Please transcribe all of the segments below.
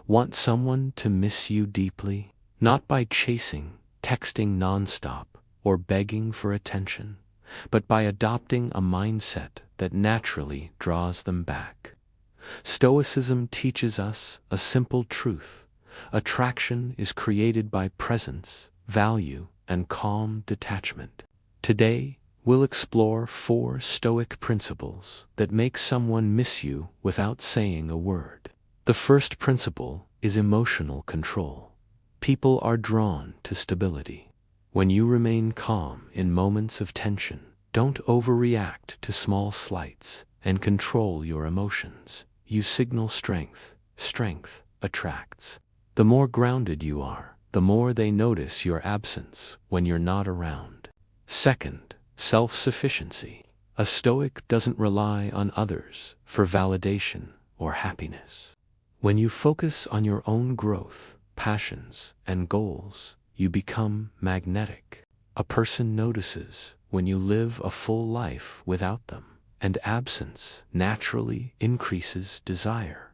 Want someone to miss you deeply? Not by chasing, texting nonstop, or begging for attention, but by adopting a mindset that naturally draws them back. Stoicism teaches us a simple truth. Attraction is created by presence, value, and calm detachment. Today, we'll explore 4 Stoic principles that make someone miss you without saying a word. The first principle is emotional control. People are drawn to stability. When you remain calm in moments of tension, don't overreact to small slights, and control your emotions. You signal strength. Strength attracts. The more grounded you are, the more they notice your absence when you're not around. Second, self-sufficiency. A Stoic doesn't rely on others for validation or happiness. When you focus on your own growth, passions, and goals, you become magnetic. A person notices when you live a full life without them, and absence naturally increases desire.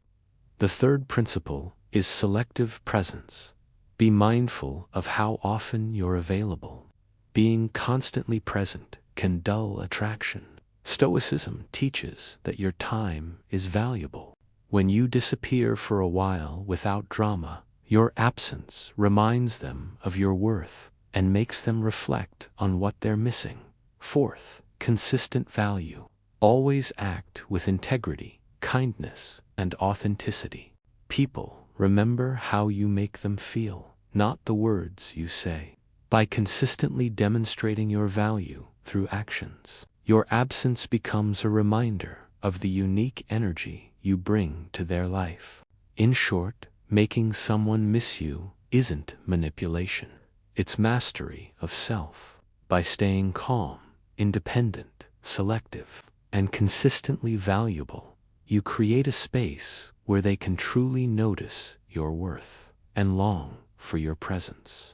The third principle is selective presence. Be mindful of how often you're available. Being constantly present can dull attraction. Stoicism teaches that your time is valuable. When you disappear for a while without drama, your absence reminds them of your worth and makes them reflect on what they're missing. Fourth, consistent value. Always act with integrity, kindness, and authenticity. People remember how you make them feel, not the words you say. By consistently demonstrating your value through actions, your absence becomes a reminder of the unique energy you bring to their life. In short, making someone miss you isn't manipulation. It's mastery of self. By staying calm, independent, selective, and consistently valuable, you create a space where they can truly notice your worth and long for your presence.